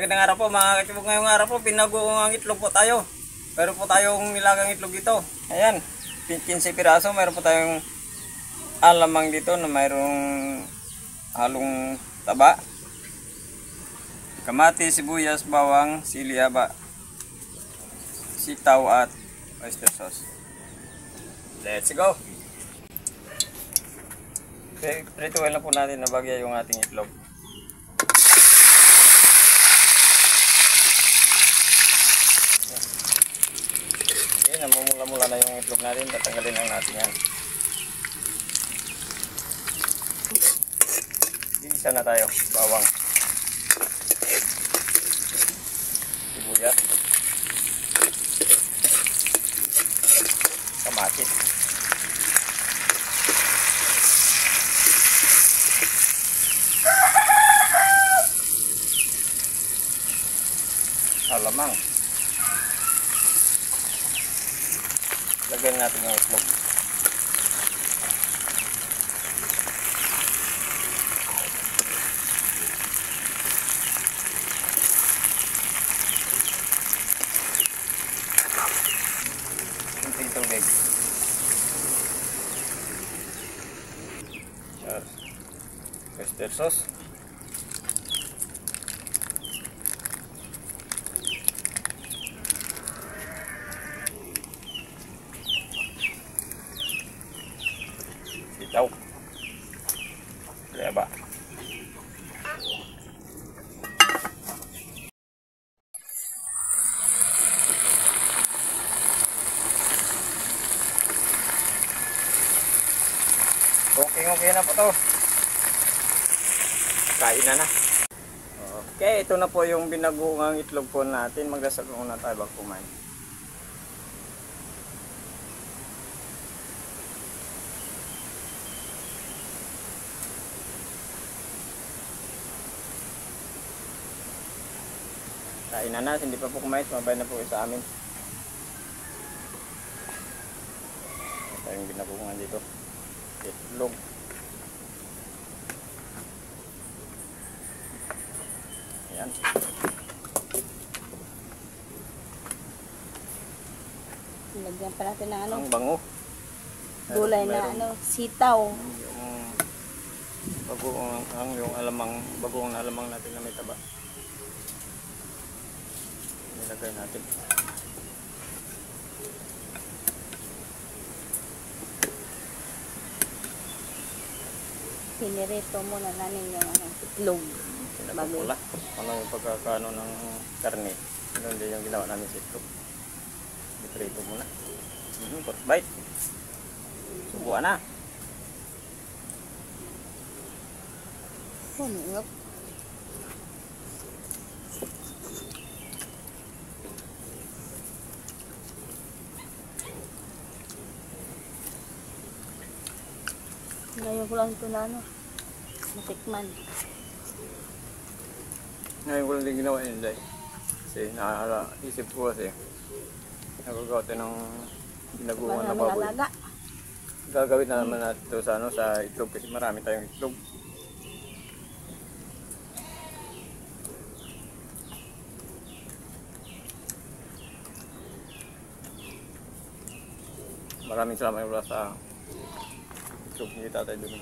Magandang araw po mga katibog. Ngayong araw po, pinaguungang itlog po tayo. Meron po tayong nilagang itlog dito. Ayan, 15 piraso. Meron po tayong alamang dito na mayroong halong taba. Kamatis, sibuyas, bawang, sili, haba, sitaw at oyster sauce. Let's go! Okay, prituin lang po natin na bagya yung ating itlog. Okay, namumula-mula na yung itlog natin. Tatanggalin lang natin yan. Isa na tayo. Bawang, sibuyas, kamatis, alamang. Lagyan natin yung itlog. Kunting tubig. Oyster sauce. Sitaw. Kaya ba? Okay na po to. Kain na. Okay, ito na po yung binagungang itlog po natin. Magdasal muna tayo bago kumain. Kain na, hindi pa po kumain, mabay na po sa amin. Ito yung binagungan dito. Itlog. Ayan. Lagyan pa natin ng ano? Ang bango. Gulay na ano, sitaw. Yung bagoong yung alamang, bagoong na alamang natin na may taba. Nilagay natin. Pinirito muna namin yung ano, itlog. Pinapapula. Ano yung pagkakaano ng karne. Yun din yung ginawa namin sa itlog. Iprito muna. First bite. Subuan na. Hungot. Ngayon ko lang ito na ano, matikman. Ngayon ko lang din ginawa yun, Day. Kasi isip ko kasi nagagawa tayo ng binaguan na baboy. Alaga. Gagawin na naman natin ito sa, sa itlog kasi marami tayong itlog. Maraming salamat wala sa itlog ni tatay doon.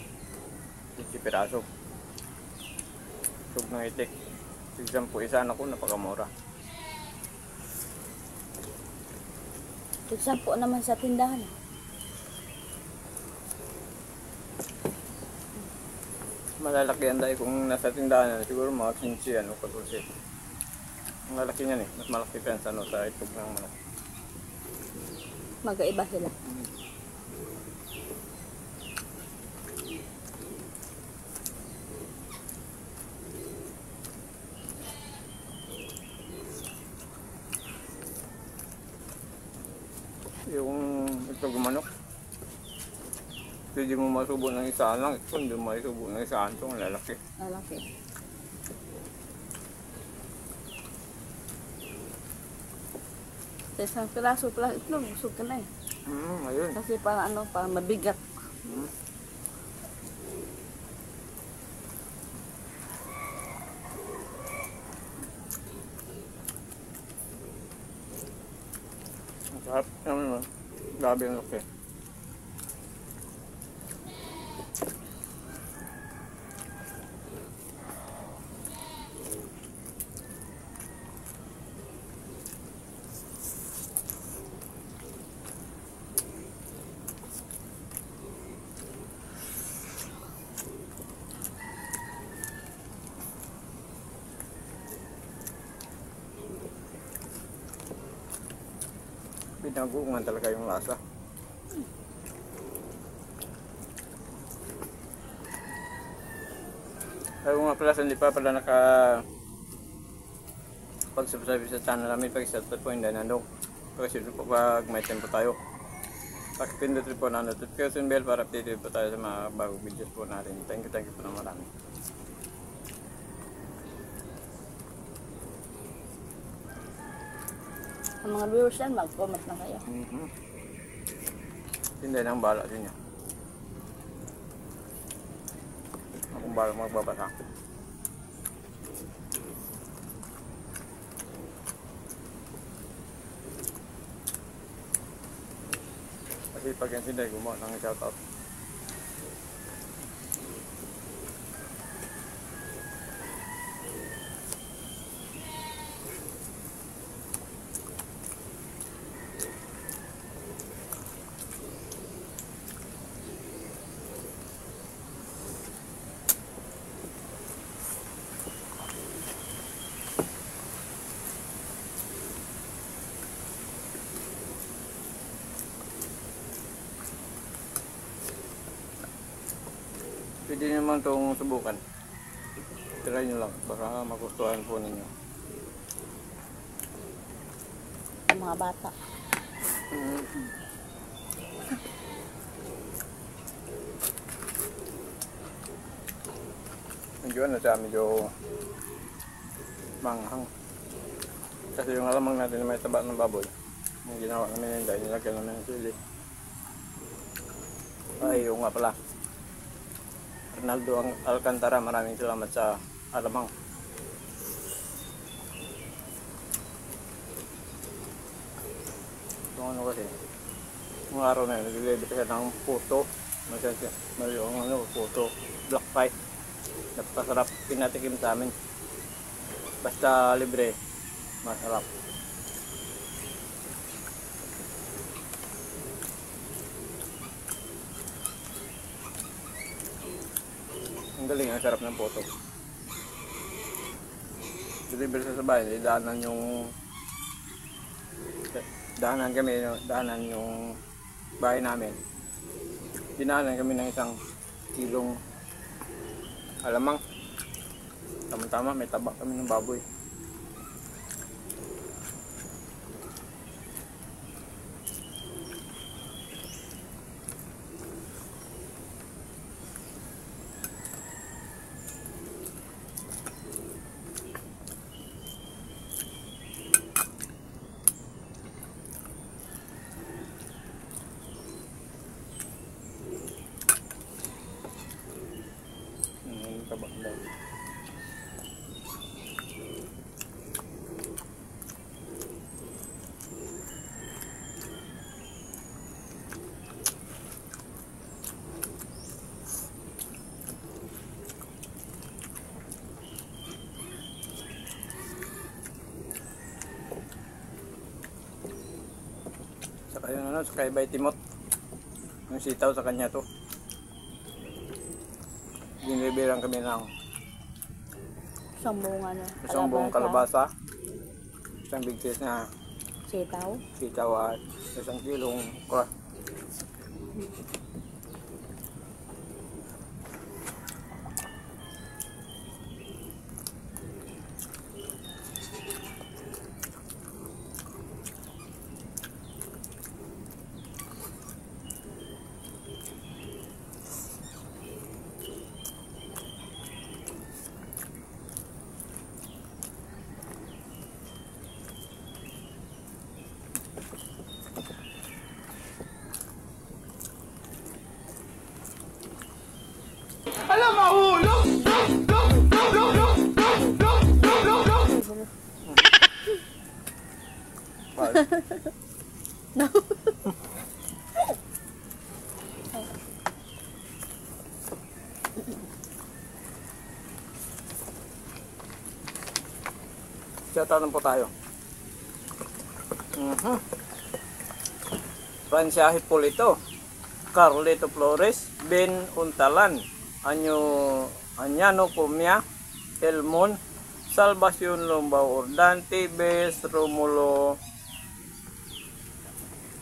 50 piraso. Itlog ng itik. Tignan po isa na ko, napakamura. Tigsan po naman sa tindahan. Malalaki yan dahil kung nasa tindahan na siguro mga 15 o 14. Ang lalaki niyan eh. Mas malaki pa yan sa, sa itlog ng manok. Magkaiba sila. Yung itlog ng manok, pwede mo masubo ng isa lang. Ito hindi mo masubo ng isa. Ito ang lalaki. Lalaki. Isang piraso pala itlog, busog ka na eh. Ayun. Kasi para ano, para mabigat. Ano, grabe yung laki. Pinaguungan talaga yung lasa. Ayaw nga pala, hindi pa pala pag-subscribe sa channel namin, pag-subscribe po hindi nandong. Pag-subscribe po pag may tempo tayo. Pag-pindot rin po na notification bell para updated po tayo sa mga bagong videos po natin. Thank you po na marami. Ang mga viewers yan, mag-comment na kayo. Hindi nang bala din niya. Akong bala magbabasa. Kasi pag yan sila, gumawa ng shoutout. Pwede naman itong subukan. Try nyo lang, baka magustuhan po ninyo. Ang mga bata. Medyo ano siya, medyo manghang. Kasi yung alamang natin na may taba ng baboy, yung ginawa namin yung nilagyan namin ng sili. Ay, yung nga pala. Ronaldo Alcantara, maraming salamat sa alamang. Yung ano kasi, yung araw na yun, nag-deliver siya ng puto. Yung ano, puto, black pie. Napasarap, pinatikim sa amin. Basta libre, masarap. Ang galing, ang sarap ng puto. Deliver sa bahay, daanan yung bahay namin. Dinaanan kami ng 1 kilong alamang. Tama-tama, may tabak kami ng baboy. Tabak ng baboy. Saka yun ano, sa kay Bay Timot. Yung sitaw sa kanya to. Dinibilang kami ng Isang buong ano, isang buong kalabasa, isang big size na sitaw. At 1 kilong kura. Alam, mahulog! Shoutout po tayo. Francia Hipolito, Carlito Flores, Ben Untalan, Añano Comia, Elmon, Salvacion Lombao Ordante, Bes Romulo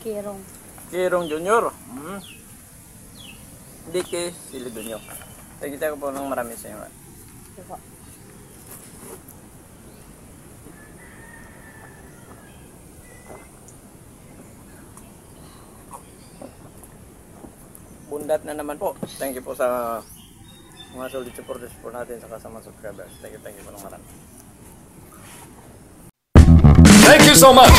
Kirong. Junior, Dike Silidunyo. Tagita ko po ng marami sa inyo. Diba? Bundat na naman po. Thank you po sa mga solid supporters po natin sa kasama subscribers. Thank you po ng marami. Thank you so much.